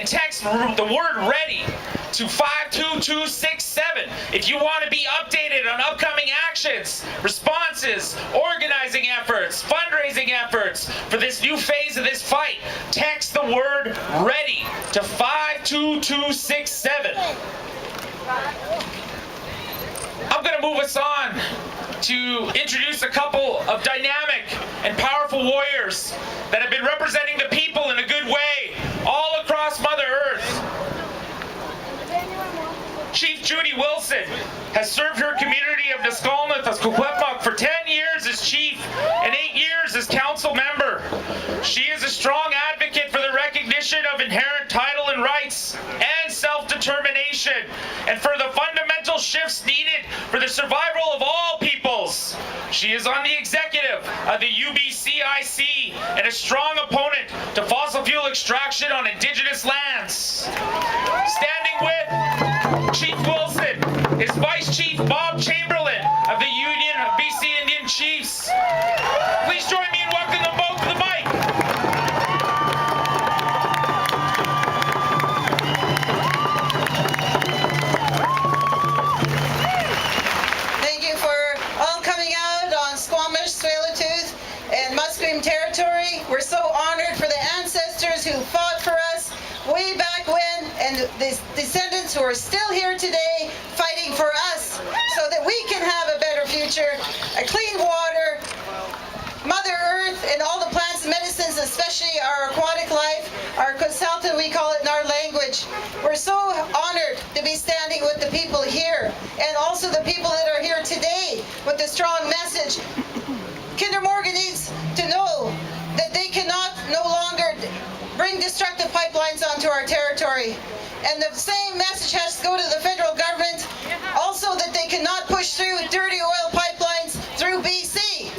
and text the word READY to 52267 if you want to be updated on upcoming actions, responses, organizing efforts, fundraising efforts for this new phase of this fight. Text the word READY to 52267. I'm going to move us on to introduce a couple of dynamic and powerful warriors that have been representing the people in a good way all across Mother Earth. Chief Judy Wilson has served her community of Nisqualna-Coquitlamok for 10 years as chief and 8 years as council member. She is a strong advocate for the recognition of inherent title and rights and self-determination, and for the fundamental shifts needed for the survival of all peoples. She is on the executive of the UBCIC and a strong opponent to fossil fuel extraction on Indigenous lands. Standing with Chief Wilson is Vice Chief Bob Chamberlain of the Union of BC Indian Chiefs. Please join me in welcoming them both to the mic. Thank you for all coming out on Squamish, Tsleil-Waututh, and Musqueam territory. We're so honored for the ancestors who fought for us way back when, and the descendants who are still here today fighting for us so that we can have a better future, a clean water, Mother Earth, and all the plants and medicines, especially our aquatic life, our consultant, we call it in our language. We're so honored to be standing with the people here, and also the people that are here today with the strong message. Kinder Morgan needs to know that they cannot no longer bring destructive pipelines onto our territory. And the same message has to go to the federal government, also that they cannot push through dirty oil pipelines through BC.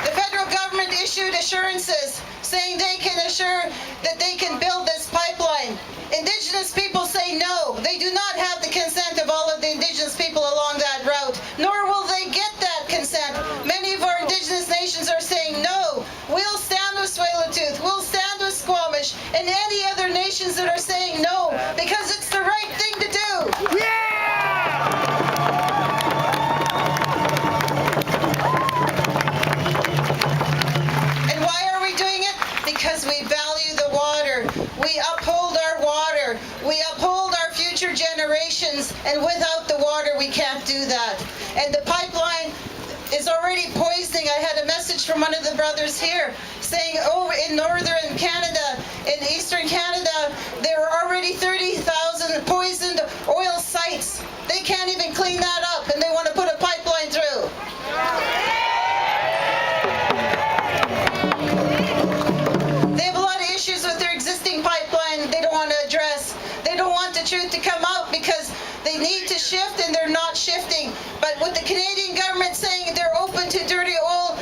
The federal government issued assurances saying they can assure that they can build this pipeline. Indigenous people say no. They do not have the consent of all of the Indigenous people along that route, nor will they get that consent. Many of our Indigenous nations are saying no. We'll stand with Tsleil-Waututh, we'll stand with Squamish, and any other nations that are saying no, because it's the right thing to do. And why are we doing it? Because we value the water. We uphold our water. We uphold our future generations, and without the water we can't do that. And the pipeline is already poisoning. I had a message from one of the brothers here saying, oh, in northern Canada, in eastern Canada, there are already 30,000 poisoned oil sites. They can't even clean that up, and they want to put a pipeline through. They have a lot of issues with their existing pipeline they don't want to address. They don't want the truth to come out because they need to shift, and they're not shifting. But with the Canadian government saying they're open to dirty oil,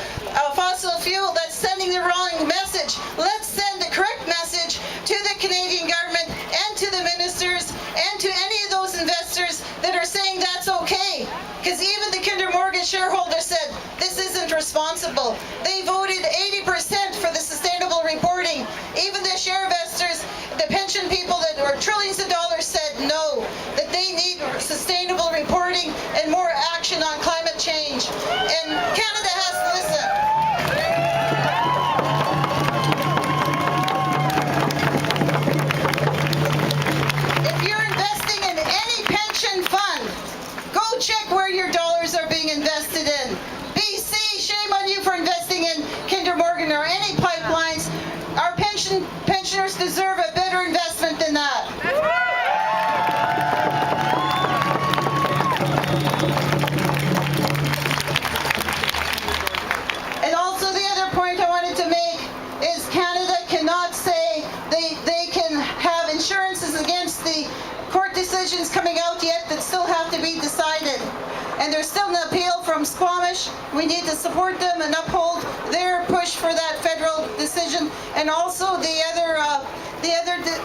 fossil fuel, that's sending the wrong message. Let's send the correct message to the Canadian government and to the ministers and to any of those investors that are saying that's okay. Because even the Kinder Morgan shareholders said this isn't responsible. They voted 80% for the sustainable reporting. Even the share investors, the pension people that were trillions of dollars said no, that they need sustainable reporting and more action on climate change. And Canada has to listen. If you're investing in any pension fund, go check where your dollars are being invested in. BC, shame on you for investing in Kinder Morgan or any pipelines. Our pensioners deserve a better investment than that. And also the other point I wanted to make is Canada cannot say they can have insurances against the court decisions coming out yet that still have to be decided. And there's still an appeal from Squamish. We need to support them and uphold their push for that federal decision, and also the other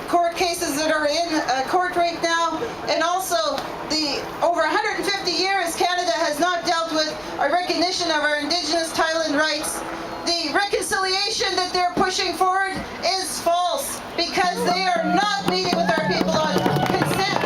court cases that are in court right now, and also the over 150 years Canada has not dealt with our recognition of our Indigenous Thailand rights. The reconciliation that they're pushing forward is false because they are not meeting with our people on consent.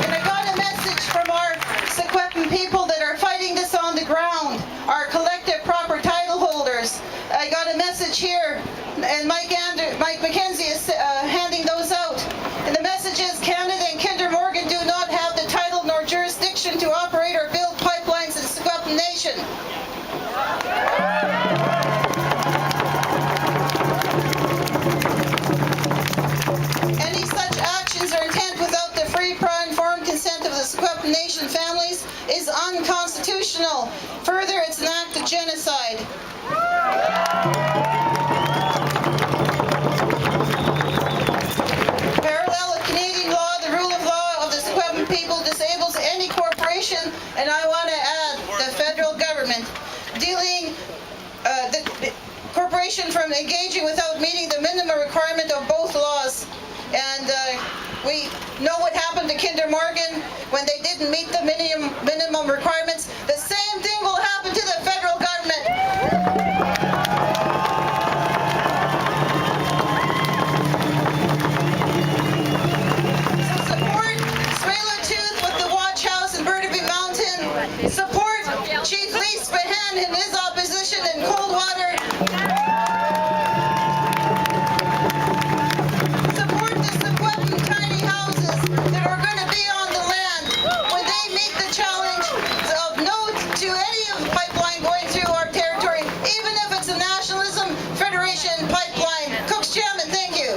And I got a message from our Secwepemc people that are fighting this on the ground, our collective proper title holders. I got a message here, and Mike McKenzie is handing those out. And the message is Canada and Kinder Morgan do not have the title nor jurisdiction to operate or build pipelines in Secwepemc Nation. Any such actions or intent without the free, prior, informed consent of the Secwepemc Nation families is unconstitutional. Further, it's an act of genocide. Parallel with Canadian law, the rule of law of the Secwepemc people disables any corporation, and I want to add the federal government, dealing the corporation from engaging without meeting the minimum requirement of both laws. And we know what happened to Kinder Morgan when they didn't meet the minimum requirements. The same thing will happen to the federal government. Support Tsleil-Waututh with the Watch House in Burnaby Mountain. Support Chief Lee Spahan in his opposition in Coldwater. Support the Secwepemc tiny houses that are going to be on the land when they meet the challenge of no to any of the pipeline going through our territory, even if it's a Nationalism Federation pipeline. Cooks Chairman, thank you.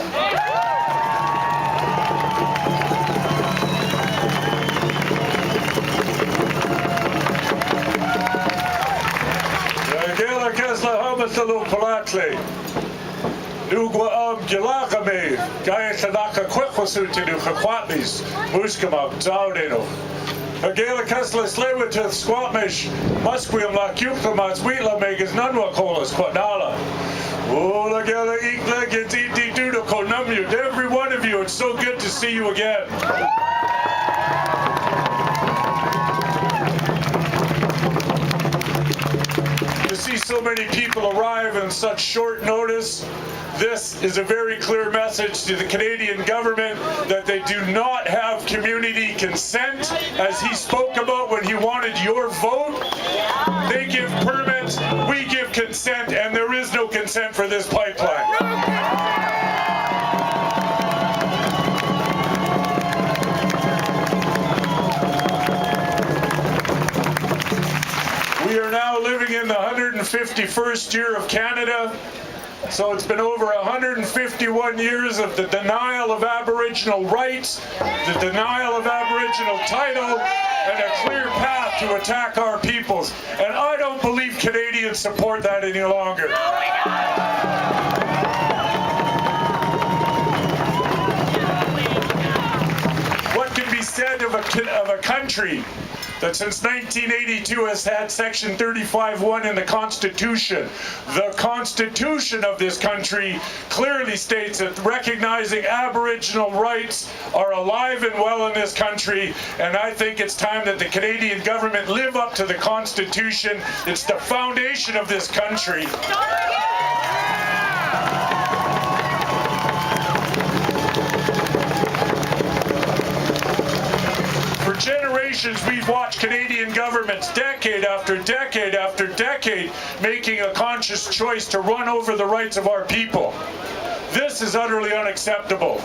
Gela Kesla Homasalu Palatli. Nugwa Gilakame, Gaya Tanaka Quiquasutu, Kaquatlis, Muskama, Zaudeno. Gela Kesla Tsleil-Waututh, Squamish, Musqueam, Lacuklamas, Wheatla Megas, Nunwa Colas, Quatnala. Oh, la Gela Eekla gets Iti Dudo Konumyu. Every one of you, it's so good to see you again. To see so many people arrive in such short notice, this is a very clear message to the Canadian government that they do not have community consent, as he spoke about when he wanted your vote. They give permits, we give consent, and there is no consent for this pipeline. We are now living in the 151st year of Canada, so it's been over 151 years of the denial of Aboriginal rights, the denial of Aboriginal title, and a clear path to attack our peoples. And I don't believe Canadians support that any longer. What can be said of a country that since 1982 has had Section 35(1) in the Constitution? The Constitution of this country clearly states that recognizing Aboriginal rights are alive and well in this country, and I think it's time that the Canadian government live up to the Constitution. It's the foundation of this country. For generations, we've watched Canadian governments decade after decade after decade making a conscious choice to run over the rights of our people. This is utterly unacceptable.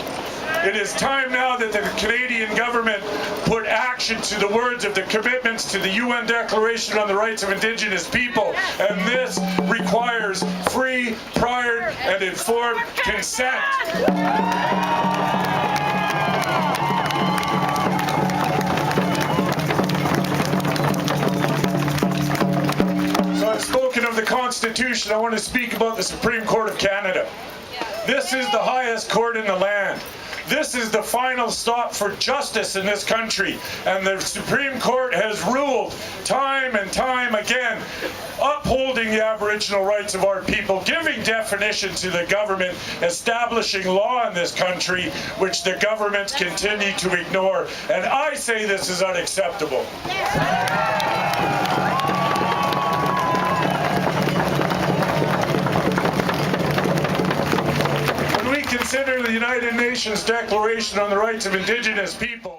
It is time now that the Canadian government put action to the words of the commitments to the UN Declaration on the Rights of Indigenous People, and this requires free, prior, and informed consent. So I've spoken of the Constitution. I want to speak about the Supreme Court of Canada. This is the highest court in the land. This is the final stop for justice in this country, and the Supreme Court has ruled time and time again, upholding the Aboriginal rights of our people, giving definition to the government, establishing law in this country, which the governments continue to ignore. And I say this is unacceptable. When we consider the United Nations Declaration on the Rights of Indigenous People,